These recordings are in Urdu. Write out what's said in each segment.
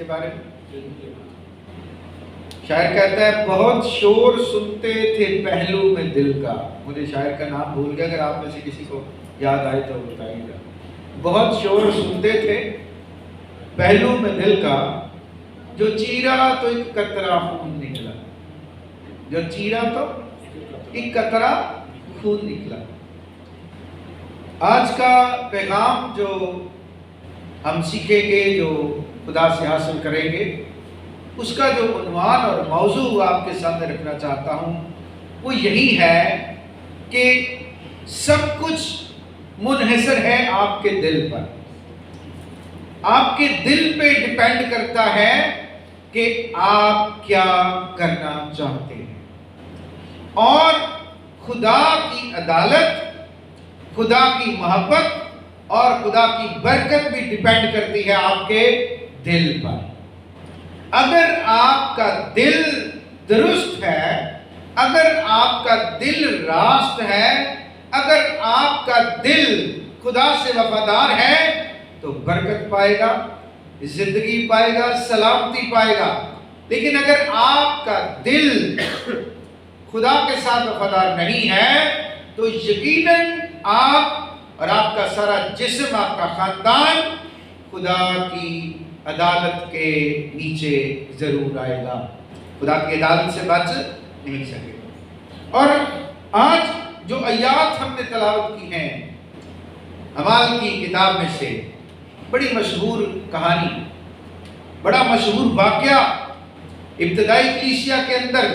کے بارے میں؟ شاعر کہتا ہے بہت شور سنتے تھے پہلو میں دل کا. مجھے شاعر کا نام بھول گیا، اگر آپ میں سے کسی کو یاد آئے تو بتائیے گا. بہت شور سنتے تھے پہلو میں دل کا، جو چیرا تو ایک قطرہ خون نکلا. جو چیرا تو ایک قطرہ خون نکلا. آج کا پیغام جو ہم سیکھیں گے، جو خدا سے حاصل کریں گے، اس کا جو عنوان اور موضوع آپ کے سامنے رکھنا چاہتا ہوں وہ یہی ہے کہ سب کچھ منحصر ہے آپ کے دل پر. آپ کے دل پہ ڈیپینڈ کرتا ہے کہ آپ کیا کرنا چاہتے ہیں. اور خدا کی عدالت، خدا کی محبت اور خدا کی برکت بھی ڈیپینڈ کرتی ہے آپ کے دل پر. اگر آپ کا دل درست ہے، اگر آپ کا دل راست ہے، اگر آپ کا دل خدا سے وفادار ہے تو برکت پائے گا، زندگی پائے گا، سلامتی پائے گا. لیکن اگر آپ کا دل خدا کے ساتھ وفادار نہیں ہے تو یقیناً آپ اور آپ کا سارا جسم، آپ کا خاندان خدا کی عدالت کے نیچے ضرور آئے گا، خدا کی عدالت سے بچ نہیں سکے گا. اور آج جو آیات ہم نے تلاوت کی ہیں اعمال کی کتاب میں سے، بڑی مشہور کہانی، بڑا مشہور واقعہ ابتدائی کلیسیا کے اندر.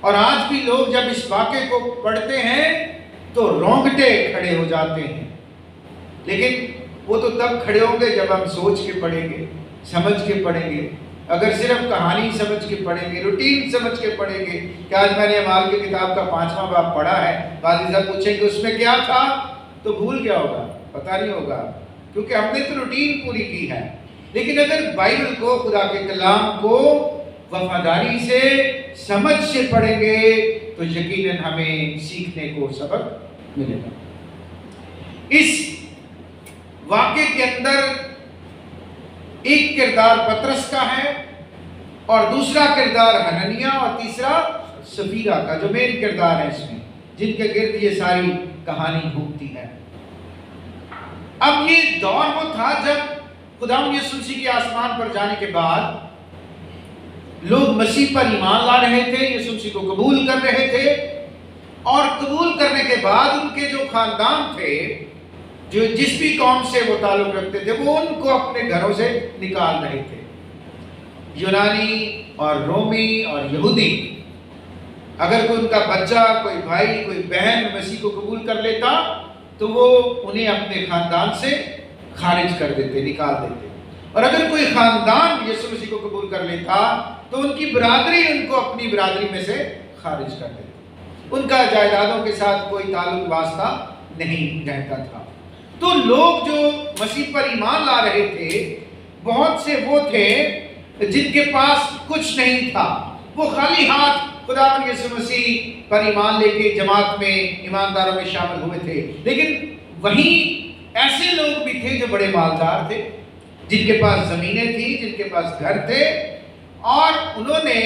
اور آج بھی لوگ جب اس واقعے کو پڑھتے ہیں تو رونگٹے کھڑے ہو جاتے ہیں. لیکن وہ تو تب کھڑے ہوں گے جب ہم سوچ کے پڑھیں گے، سمجھ کے پڑھیں گے. اگر صرف کہانی سمجھ کے پڑھیں گے، روٹین سمجھ کے پڑھیں گے کہ آج میں نے اعمال کی کتاب کا 5واں باب پڑھا ہے، قاضی صاحب پوچھیں کہ اس میں کیا تھا، تو بھول گیا ہوگا، پتہ نہیں ہوگا، کیونکہ ہم نے تو روٹین پوری کی ہے. لیکن اگر بائبل کو، خدا کے کلام کو وفاداری سے، سمجھ سے پڑھیں گے تو یقیناً ہمیں سیکھنے کو سبق ملے گا. اس واقعے کے اندر ایک کردار پطرس کا ہے اور دوسرا کردار حنانیہ اور تیسرا سفیرہ کا، جو مین کردار ہے اس میں، جن کے گرد یہ ساری کہانی گھومتی ہے. اب یہ دور وہ تھا جب خداوند یسوع مسیح کے آسمان پر جانے کے بعد لوگ مسیح پر ایمان لا رہے تھے، یسوع مسیح کو قبول کر رہے تھے، اور قبول کرنے کے بعد ان کے جو خاندان تھے، جو جس بھی قوم سے وہ تعلق رکھتے تھے، وہ ان کو اپنے گھروں سے نکال رہے تھے. یونانی اور رومی اور یہودی، اگر کوئی ان کا بچہ، کوئی بھائی، کوئی بہن مسیح کو قبول کر لیتا تو وہ انہیں اپنے خاندان سے خارج کر دیتے، نکال دیتے. اور اگر کوئی خاندان یسوع مسیح کو قبول کر لیتا تو ان کی برادری ان کو اپنی برادری میں سے خارج کر دیتی. ان کا جائیدادوں کے ساتھ کوئی تعلق واسطہ نہیں رہتا تھا. تو لوگ جو مسیح پر ایمان لا رہے تھے، بہت سے وہ تھے جن کے پاس کچھ نہیں تھا، وہ خالی ہاتھ خداوند یسوع مسیح پر ایمان لے کے جماعت میں، ایمانداروں میں شامل ہوئے تھے. لیکن وہیں ایسے لوگ بھی تھے جو بڑے مالدار تھے، جن کے پاس زمینیں تھیں، جن کے پاس گھر تھے، اور انہوں نے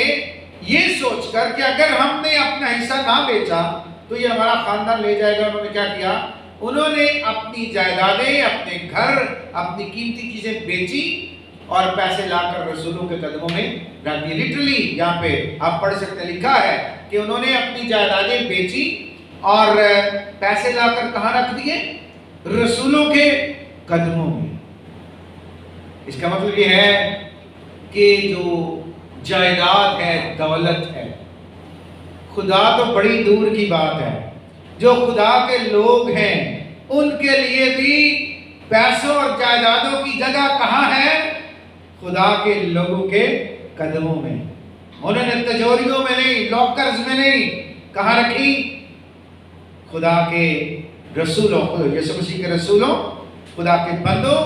یہ سوچ کر کہ اگر ہم نے اپنا حصہ نہ بیچا تو یہ ہمارا خاندان لے جائے گا، انہوں نے کیا کیا؟ انہوں نے اپنی جائیدادیں، اپنے گھر، اپنی قیمتی چیزیں بیچی اور پیسے لا کر رسولوں کے قدموں میں رکھ دی. لٹرلی یہاں پہ آپ پڑھ سکتے، لکھا ہے کہ انہوں نے اپنی جائیدادیں بیچی اور پیسے لا کر کہاں رکھ دیے؟ رسولوں کے قدموں میں. اس کا مطلب یہ ہے کہ جو جائیداد ہے، دولت ہے، خدا تو بڑی دور کی بات ہے، جو خدا کے لوگ ہیں ان کے لیے بھی پیسوں اور جائیدادوں کی جگہ کہاں ہے؟ خدا کے لوگوں کے قدموں میں. انہوں نے تجوریوں میں نہیں، لاکرز میں نہیں، کہاں رکھی؟ خدا کے رسولوں، یسوع مسیح کے رسولوں، خدا کے بندوں،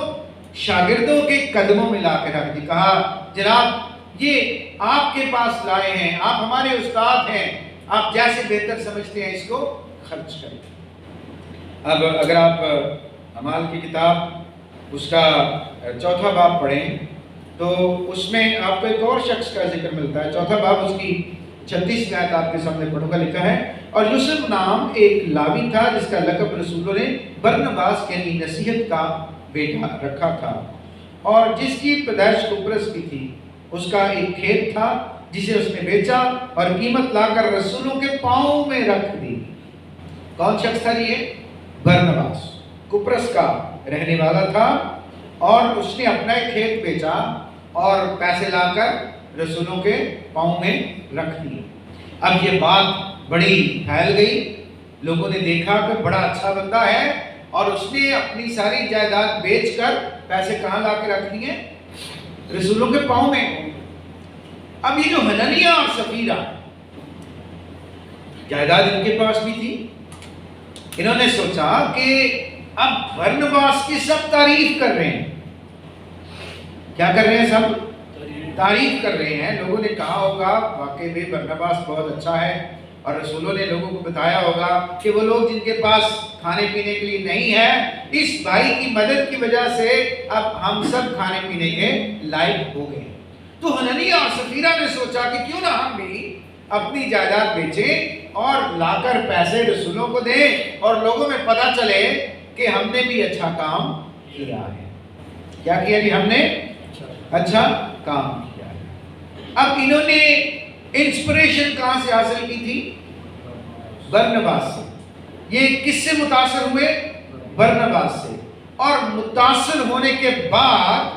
شاگردوں کے قدموں میں لا کے رکھ دی. کہا جناب یہ آپ کے پاس لائے ہیں، آپ ہمارے استاد ہیں، آپ جیسے بہتر سمجھتے ہیں اس کو خرچ کریں. اب اگر آپ اعمال کی کتاب اس کا 4واں باب پڑھیں تو اس میں آپ کو ایک اور شخص کا ذکر ملتا ہے، چوتھا باب اس کی 36 آیت آپ کے سامنے پڑھوں گا، لکھا ہے اور یوسف نام ایک لاوی تھا جس کا لقب رسولوں نے برنباس یعنی نصیحت کا بیٹا رکھا تھا، اور جس کی پیدائش قبرص کی تھی۔ اس کا ایک کھیت تھا جسے اس نے بیچا اور قیمت لا کر رسولوں کے پاؤں میں رکھ دی۔ کون شخص تھا یہ؟ برنباس، قبرص کا رہنے والا تھا، اور اس نے اپنا ایک کھیت بیچا اور پیسے لا کر رسولوں کے پاؤں میں رکھ دیے۔ اب یہ بات بڑی پھیل گئی، لوگوں نے دیکھا کہ بڑا اچھا بندہ ہے، اور اس نے اپنی ساری جائیداد بیچ کر پیسے کہاں لا کے رکھ دیے؟ رسولوں کے پاؤں میں۔ اب یہ جو حنانیہ اور سفیرہ، جائیداد ان کے پاس بھی تھی، انہوں نے سوچا کہ اب برنباس کی سب تعریف کر رہے ہیں۔ کیا کر رہے ہیں؟ سب تعریف کر رہے ہیں۔ لوگوں نے کہا ہوگا واقعی میں برنباس بہت اچھا ہے، اور رسولوں نے لوگوں کو بتایا ہوگا کہ وہ لوگ جن کے پاس کھانے پینے کے لیے نہیں ہے، اس بھائی کی مدد کی وجہ سے اب ہم سب کھانے پینے کے لائق ہو گئے۔ تو حنانیہ اور سفیرہ نے سوچا کہ کیوں نہ ہم بھی اپنی جائیداد بیچیں اور لا کر پیسے رسولوں کو دیں، اور لوگوں میں پتہ چلے کہ ہم نے بھی اچھا کام کیا ہے۔ کیا کیا جی؟ ہم نے اچھا کام کیا ہے۔ اب انہوں نے انسپریشن کہاں سے حاصل کی تھی؟ برنباس سے۔ یہ کس سے متاثر ہوئے؟ برنباس سے۔ اور متاثر ہونے کے بعد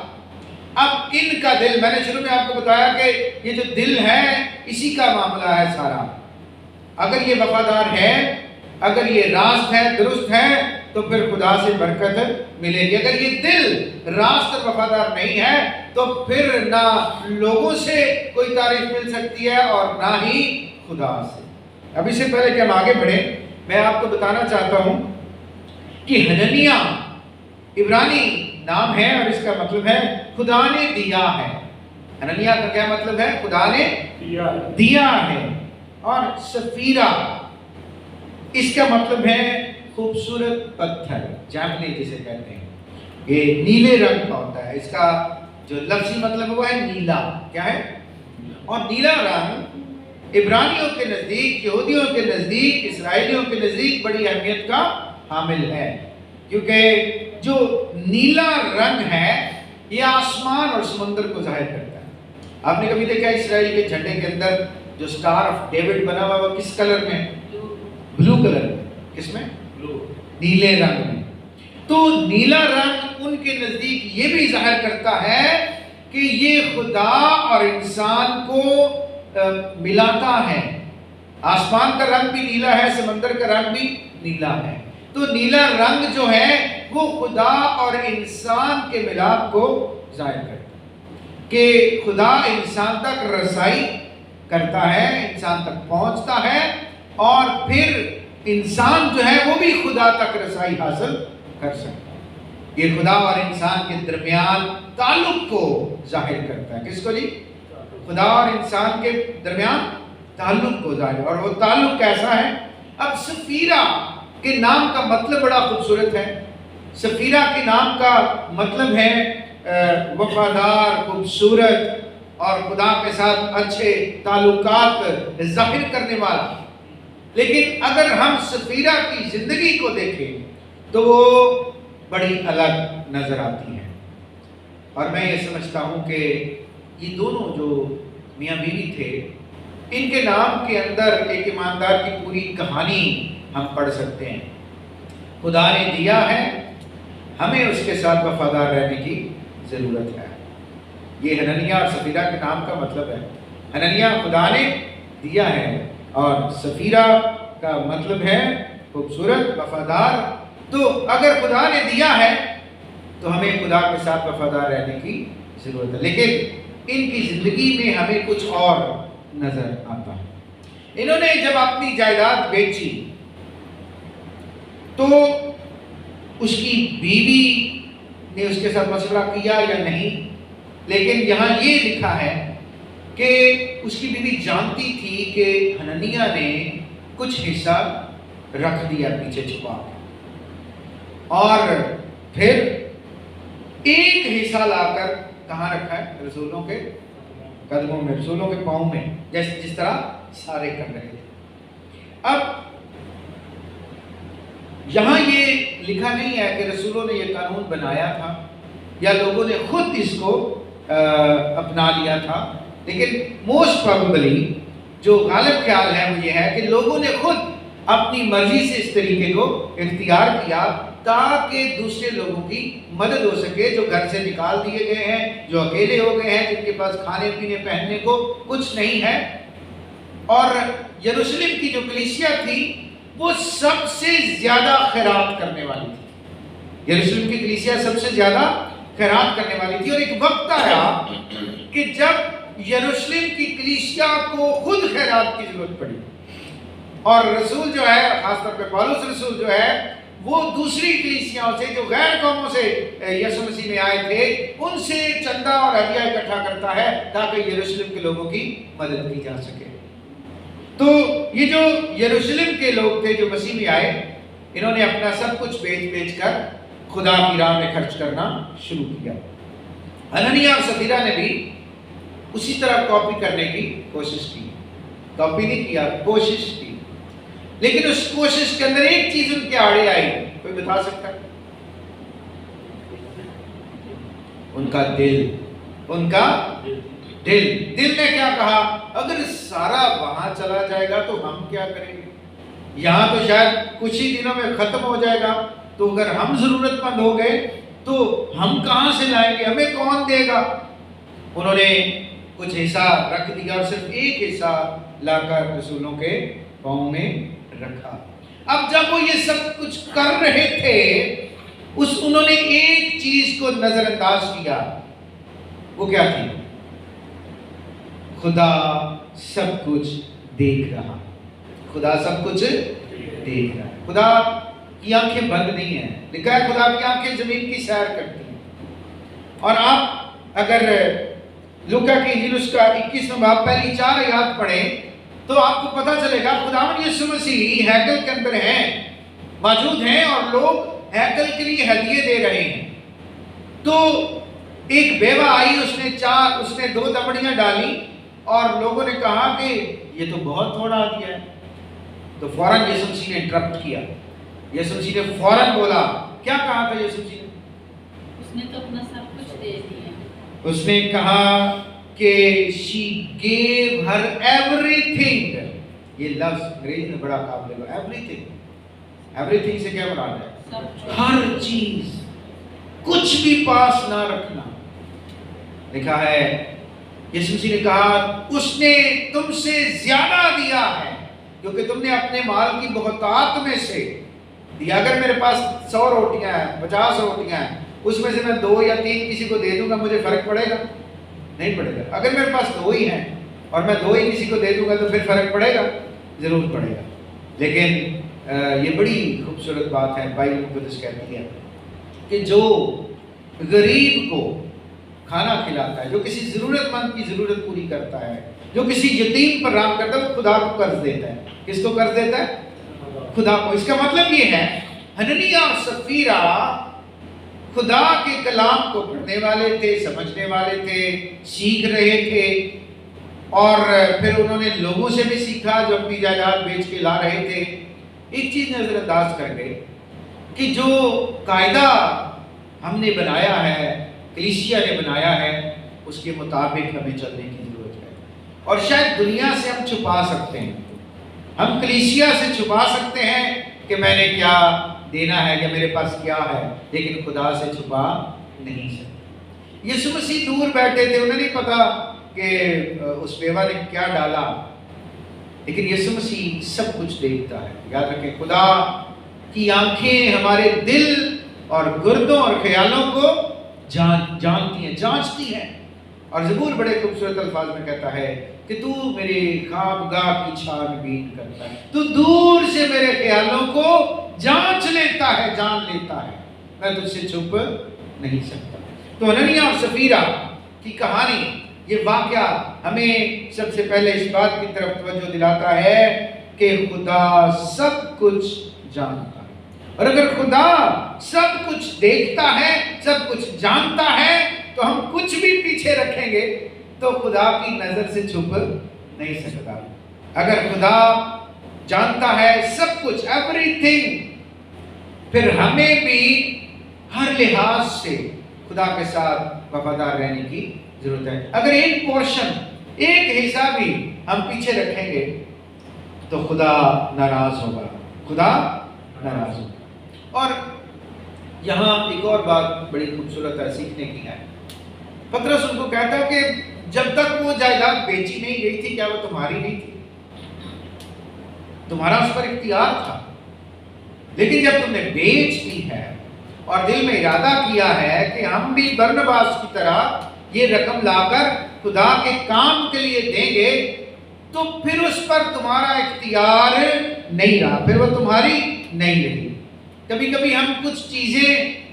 اب ان کا دل، میں نے شروع میں آپ کو بتایا کہ یہ جو دل ہے اسی کا معاملہ ہے سارا۔ اگر یہ وفادار ہے، اگر یہ راست ہے، درست ہے، تو پھر خدا سے برکت ملے گی۔ اگر یہ دل راست اور وفادار نہیں ہے تو پھر نہ لوگوں سے کوئی تعریف مل سکتی ہے اور نہ ہی خدا سے۔ اب اس سے پہلے کہ ہم آگے بڑھیں، میں آپ کو بتانا چاہتا ہوں کہ حنانیہ عبرانی نام ہے اور اس کا مطلب ہے خدا نے دیا ہے۔ حنانیہ کا کیا مطلب ہے؟ خدا نے دیا ہے۔ اور سفیرہ اس کا مطلب ہے خوبصورت پتھر، جامنی جسے کہتے ہیں۔ یہ نیلے رنگ کا ہوتا ہے، اس کا جو لفظی مطلب وہ ہے نیلا۔ کیا ہے؟ اور نیلا رنگ عبرانیوں کے نزدیک، یہودیوں کے نزدیک، اسرائیلیوں کے نزدیک بڑی اہمیت کا حامل ہے، کیونکہ جو نیلا رنگ ہے یہ آسمان اور سمندر کو ظاہر کرتا ہے۔ آپ نے کبھی دیکھا اسرائیل کے جھنڈے کے اندر جو سٹار آف ڈیوڈ بنا ہوا وہ کس کلر میں؟ بلو کلر میں۔ کس میں؟ نیلے رنگ میں۔ تو نیلا رنگ ان کے نزدیک یہ بھی ظاہر کرتا ہے کہ یہ خدا اور انسان کو ملاتا ہے۔ آسمان کا رنگ بھی نیلا ہے، سمندر کا رنگ بھی نیلا ہے۔ تو نیلا رنگ جو ہے وہ خدا اور انسان کے ملاپ کو ظاہر کرتا ہے کہ خدا انسان تک رسائی کرتا ہے، انسان تک پہنچتا ہے، اور پھر انسان جو ہے وہ بھی خدا تک رسائی حاصل کر سکتا ہے۔ یہ خدا اور انسان کے درمیان تعلق کو ظاہر کرتا ہے۔ کس کو جی؟ خدا اور انسان کے درمیان تعلق کو ظاہر، اور وہ تعلق کیسا ہے؟ اب سفیرہ کے نام کا مطلب بڑا خوبصورت ہے۔ سفیرہ کے نام کا مطلب ہے وفادار، خوبصورت اور خدا کے ساتھ اچھے تعلقات ظاہر کرنے والا۔ لیکن اگر ہم سفیرہ کی زندگی کو دیکھیں تو وہ بڑی الگ نظر آتی ہے، اور میں یہ سمجھتا ہوں کہ یہ دونوں جو میاں بیوی تھے، ان کے نام کے اندر ایک ایماندار کی پوری کہانی ہم پڑھ سکتے ہیں۔ خدا نے دیا ہے، ہمیں اس کے ساتھ وفادار رہنے کی ضرورت ہے۔ یہ حنانیہ اور سفیرہ کے نام کا مطلب ہے۔ حنانیہ خدا نے دیا ہے، اور سفیرہ کا مطلب ہے خوبصورت، وفادار۔ تو اگر خدا نے دیا ہے تو ہمیں خدا کے ساتھ وفادار رہنے کی ضرورت ہے، لیکن ان کی زندگی میں ہمیں کچھ اور نظر آتا ہے۔ انہوں نے جب اپنی جائیداد بیچی تو اس کی بیوی نے اس کے ساتھ مشورہ کیا یا نہیں، لیکن یہاں یہ لکھا ہے کہ اس کی بیوی جانتی تھی کہ حنانیہ نے کچھ حصہ رکھ دیا پیچھے چھپا کے، اور پھر ایک حصہ لا کر کہاں رکھا ہے؟ رسولوں کے قدموں میں، رسولوں کے پاؤں میں، جس طرح سارے کر رہے تھے۔ اب یہاں یہ لکھا نہیں ہے کہ رسولوں نے یہ قانون بنایا تھا یا لوگوں نے خود اس کو اپنا لیا تھا، لیکن موسٹ پروبلی جو غالب خیال ہے وہ یہ ہے کہ لوگوں نے خود اپنی مرضی سے اس طریقے کو اختیار کیا تاکہ دوسرے لوگوں کی مدد ہو سکے، جو گھر سے نکال دیے گئے ہیں، جو اکیلے ہو گئے ہیں، جن کے پاس کھانے پینے پہننے کو کچھ نہیں ہے۔ اور یروشلم کی جو کلیسیا تھی وہ سب سے زیادہ خیرات کرنے والی تھی، یروشلم کی کلیسیا سب سے زیادہ خیرات کرنے والی تھی، اور ایک وقت آیا کہ جب یروشلم کی کلیسیا کو خود خیرات کی ضرورت پڑی، اور رسول جو ہے، خاص طور پہ پولس رسول جو ہے، وہ دوسری کلیسیاں سے جو غیر قوموں سے یسوع مسیح میں آئے تھے ان سے چندہ اور ہدیہ اکٹھا کرتا ہے تاکہ یروشلم کے لوگوں کی مدد کی جا سکے۔ تو یہ جو یروشلم کے لوگ تھے جو مسیح میں آئے، انہوں نے اپنا سب کچھ بیچ کر خدا کی راہ میں خرچ کرنا شروع کیا۔ حنانیہ اور سفیرہ نے بھی اسی طرح کاپی کرنے کی کوشش کی، کاپی نہیں کیا، کوشش کی، لیکن اس کوشش کے اندر ایک چیز ان کے آڑے آئی، کوئی بتا سکتا ہے؟ ان کا دل، ان کا دل نے کیا کہا؟ اگر سارا وہاں چلا جائے گا تو ہم کیا کریں گے؟ یہاں تو شاید کچھ ہی دنوں میں ختم ہو جائے گا، تو اگر ہم ضرورت مند ہو گئے تو ہم کہاں سے لائیں گے؟ ہمیں کون دے گا؟ انہوں نے کچھ حصہ رکھ دیا اور صرف ایک حصہ لا کر رسولوں کے پاؤں میں رکھا۔ اب جب وہ یہ سب کچھ کر رہے تھے، انہوں نے ایک چیز کو نظر انداز کیا، وہ کیا تھی؟ خدا سب کچھ دیکھ رہا، خدا سب کچھ دیکھ رہا ہے۔ خدا کی آنکھیں بند نہیں ہیں، لکھا ہے خدا کی آنکھیں زمین کی سیر کرتی ہیں۔ اور آپ اگر لوکا کی انجیل اس کا 21واں باب پہلی 4 آیات پڑھیں تو آپ کو پتہ چلے گا خداوند یسوع مسیح ہیکل کے اندر ہیں، موجود ہیں، اور لوگ ہیکل کے لیے ہدیے دے رہے ہیں۔ تو ایک بیوہ آئی، اس نے 2 دمڑیاں ڈالی، اور لوگوں نے کہا کہ یہ تو بہت تھوڑا دیا ہے۔ تو فوراً یسوع مسیح نے انٹرپٹ کیا، یسوع مسیح نے فوراً بولا، کیا کہا تھا یسوع مسیح نے؟ اس نے تو اپنا سب کچھ دے دیا۔ اس نے کہا کہ she gave her everything۔ یہ لفظ انگریزی میں بڑا قابل ہے، everything سے کیا مراد ہے؟ ہر چیز، کچھ بھی پاس نہ رکھنا۔ لکھا ہے یسوع مسیح نے کہا اس نے تم سے زیادہ دیا ہے کیونکہ تم نے اپنے مال کی بہتات میں سے دیا۔ اگر میرے پاس 100 روٹیاں ہیں، 50 روٹیاں ہیں، اس میں سے میں 2 یا 3 کسی کو دے دوں گا، مجھے فرق پڑے گا؟ نہیں پڑے گا۔ اگر میرے پاس 2 ہی ہیں اور میں 2 ہی کسی کو دے دوں گا تو پھر فرق پڑے گا؟ ضرور پڑے گا۔ لیکن یہ بڑی خوبصورت بات ہے، بائبل مقدس کہتی ہے کہ جو غریب کو کھانا کھلاتا ہے، جو کسی ضرورت مند کی ضرورت پوری کرتا ہے، جو کسی یتیم پر رحم کرتا ہے، وہ خدا کو قرض دیتا ہے۔ کس کو قرض دیتا ہے؟ خدا کو۔ اس کا مطلب یہ ہے حنانیہ اور سفیرہ خدا کے کلام کو پڑھنے والے تھے، سمجھنے والے تھے، سیکھ رہے تھے، اور پھر انہوں نے لوگوں سے بھی سیکھا جو اپنی جائیداد بیچ کے لا رہے تھے۔ ایک چیز نظر انداز کر گئے کہ جو قاعدہ ہم نے بنایا ہے، کلیسیا نے بنایا ہے، اس کے مطابق ہمیں چلنے کی ضرورت ہے۔ اور شاید دنیا سے ہم چھپا سکتے ہیں، ہم کلیسیا سے چھپا سکتے ہیں کہ میں نے کیا دینا ہے یا میرے پاس کیا ہے، لیکن خدا سے چھپا نہیں سکتے۔ یسوع مسیح دور بیٹھے تھے، انہیں نہیں پتا کہ اس بیوہ نے کیا ڈالا، لیکن یسوع مسیح سب کچھ دیکھتا ہے۔ یاد رکھیں، خدا کی آنکھیں ہمارے دل اور گردوں اور خیالوں کو جانتی ہیں، جانچتی ہیں۔ اور زبور بڑے خوبصورت الفاظ میں کہتا ہے کہ تو میرے خوابگاہ کی چھان بین کرتا ہے، تو دور سے میرے خیالوں کو جانچ لیتا ہے، جان لیتا ہے، میں تجھ سے چھپ نہیں سکتا۔ تو حنانیہ اور سفیرہ کی کہانی، یہ واقعہ ہمیں سب سے پہلے اس بات کی طرف توجہ دلاتا ہے کہ خدا سب کچھ جانتا ہے، اور اگر خدا سب کچھ دیکھتا ہے، سب کچھ جانتا ہے، تو ہم کچھ بھی پیچھے رکھیں گے تو خدا کی نظر سے چھپ نہیں سکتا. اگر خدا جانتا ہے سب کچھ، ایوری تھنگ، پھر ہمیں بھی ہر لحاظ سے خدا کے ساتھ وفادار رہنے کی ضرورت ہے. اگر ایک پورشن، ایک حصہ بھی ہم پیچھے رکھیں گے تو خدا ناراض ہوگا، خدا ناراض ہوگا. اور یہاں ایک اور بات بڑی خوبصورت ہے، سیکھنے کی ہے. پطرس ان کو کہتا ہے کہ جب تک وہ جائیداد بیچی نہیں گئی تھی، کیا وہ تمہاری نہیں تھی؟ تمہارا اس پر اختیار تھا، لیکن جب تم نے بیچ دی ہے اور دل میں ارادہ کیا ہے کہ ہم بھی برنباس کی طرح یہ رقم لا کر خدا کے کام کے لیے دیں گے، تو پھر اس پر تمہارا اختیار نہیں رہا، پھر وہ تمہاری نہیں رہی. کبھی کبھی ہم کچھ چیزیں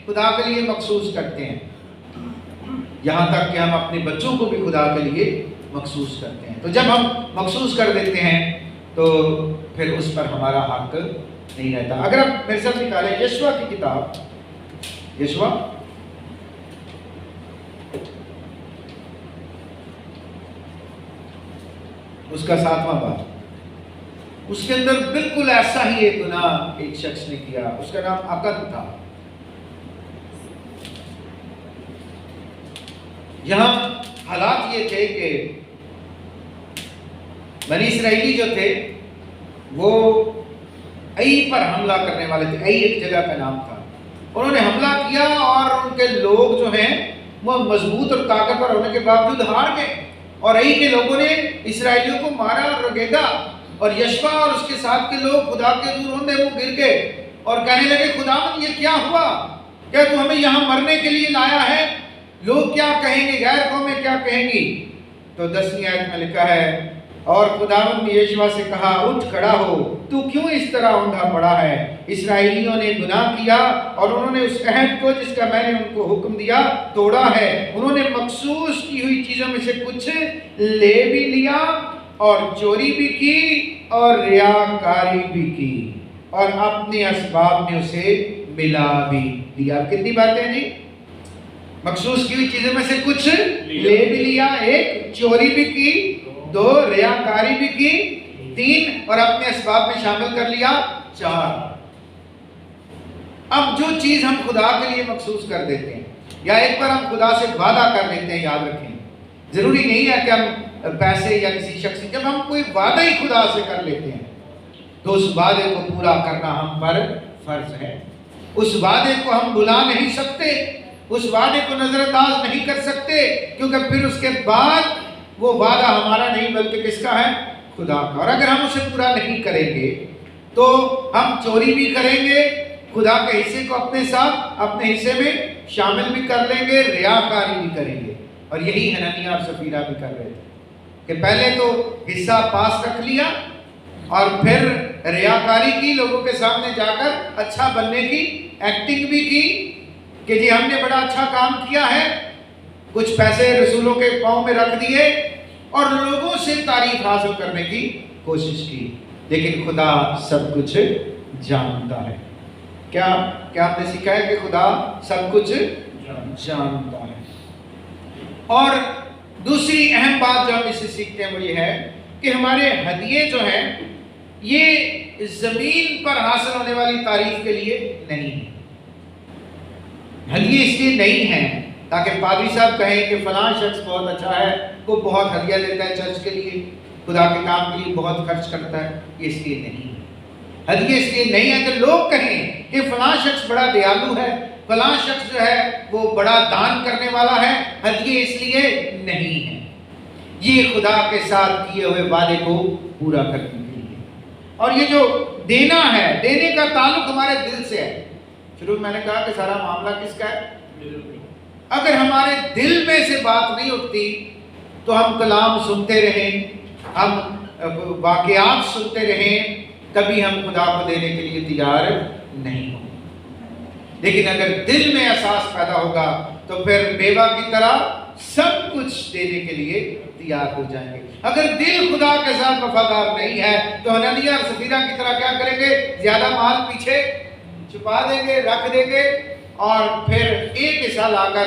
خدا کے لیے مخصوص کرتے ہیں، یہاں تک کہ ہم اپنے بچوں کو بھی خدا کے لیے مخصوص کرتے ہیں. تو جب ہم مخصوص کر دیتے ہیں تو پھر اس پر ہمارا حق نہیں رہتا. اگر آپ میرے ساتھ نکالیں یشوع کی کتاب، یشوع اس کا 7واں باب، اس کے اندر بالکل ایسا ہی ایک گناہ ایک شخص نے کیا. اس کا نام عقد تھا. یہاں حالات یہ تھے کہ بنی اسرائیلی جو تھے وہ ای پر حملہ کرنے والے تھے. ای ایک جگہ کا نام تھا. انہوں نے حملہ کیا اور ان کے لوگ جو ہیں وہ مضبوط اور طاقتور ہونے کے باوجود ہار گئے، اور ای کے لوگوں نے اسرائیلیوں کو مارا اور رگیدا. اور یشوع اور اس کے ساتھ کے لوگ خدا کے دور ہونے وہ گر گئے اور کہنے لگے خداوند یہ کیا ہوا؟ کیا تو ہمیں یہاں مرنے کے لیے لایا ہے؟ لوگ کیا کہیں گے، غیر قومیں کیا کہیں گی؟ تو 10ویں آیت میں لکھا ہے اور خداوند نے یشوع سے کہا اٹھ کھڑا ہو، تو کیوں اس طرح اوندا پڑا ہے؟ اسرائیلیوں نے گناہ کیا اور انہوں نے اس عہد کو جس کا میں نے ان کو حکم دیا توڑا ہے. انہوں نے مخصوص کی ہوئی چیزوں میں سے کچھ لے بھی لیا اور چوری بھی کی اور ریاکاری بھی کی اور اپنے اسباب میں اسے ملا بھی دیا. کتنی باتیں جی؟ مخصوص کی ہوئی چیزوں میں سے کچھ لے بھی لیا، ایک چوری بھی کی، 2 ریاکاری بھی کی، 3 اور اپنے اسباب میں شامل کر لیا، 4. اب جو چیز ہم خدا کے لیے مخصوص کر دیتے ہیں یا ایک بار ہم خدا سے وعدہ کر لیتے ہیں، یاد رکھیں ضروری نہیں ہے کہ ہم پیسے یا کسی شخص، جب ہم کوئی وعدہ ہی خدا سے کر لیتے ہیں تو اس وعدے کو پورا کرنا ہم پر فرض ہے. اس وعدے کو ہم بھلا نہیں سکتے، اس وعدے کو نظر انداز نہیں کر سکتے، کیونکہ پھر اس کے بعد وہ وعدہ ہمارا نہیں بلکہ کس کا ہے؟ خدا کا. اور اگر ہم اسے پورا نہیں کریں گے تو ہم چوری بھی کریں گے، خدا کے حصے کو اپنے ساتھ اپنے حصے میں شامل بھی کر لیں گے، ریاکاری بھی کریں گے. اور یہی حنانیہ اور سفیرہ بھی کر رہے تھے کہ پہلے تو حصہ پاس رکھ لیا اور پھر ریاکاری کی، لوگوں کے سامنے جا کر اچھا بننے کی ایکٹنگ بھی کی کہ جی ہم نے بڑا اچھا کام کیا ہے. کچھ پیسے رسولوں کے پاؤں میں رکھ دیے اور لوگوں سے تعریف حاصل کرنے کی کوشش کی. لیکن خدا سب کچھ جانتا ہے. کیا آپ نے سیکھا ہے کہ خدا سب کچھ جانتا ہے. اور دوسری اہم بات جو ہم اس سے سیکھتے ہیں وہ یہ ہے کہ ہمارے ہدیے جو ہیں یہ زمین پر حاصل ہونے والی تعریف کے لیے نہیں ہیں. ہدیے اس لیے نہیں ہیں تاکہ پادری صاحب کہیں کہ فلاں شخص بہت اچھا ہے، وہ بہت ہدیہ دیتا ہے چرچ کے لیے، خدا کے کام کے لیے بہت خرچ کرتا ہے. یہ اس لیے نہیں ہے. ہدیے اس لیے نہیں ہے کہ لوگ کہیں کہ فلاں شخص بڑا دیالو ہے، فلاں شخص جو ہے وہ بڑا دان کرنے والا ہے. ہدیے اس لیے نہیں ہے، یہ خدا کے ساتھ کیے ہوئے وعدے کو پورا کرنے کے لیے. اور یہ جو دینا ہے، دینے کا تعلق ہمارے دل سے ہے. شروع میں نے کہا کہ سارا معاملہ کس کا ہے؟ اگر ہمارے دل میں سے بات نہیں اٹھتی تو ہم کلام سنتے رہیں، ہم واقعات سنتے رہیں، کبھی ہم خدا کو دینے کے لیے تیار نہیں ہوں. لیکن اگر دل میں احساس پیدا ہوگا تو پھر بیوہ کی طرح سب کچھ دینے کے لیے تیار ہو جائیں گے. اگر دل خدا کے ساتھ وفادار نہیں ہے تو حنانیہ اور سفیرہ کی طرح کیا کریں گے؟ زیادہ مال پیچھے چھپا دیں گے، رکھ دیں گے اور پھر ایک حصہ لا کر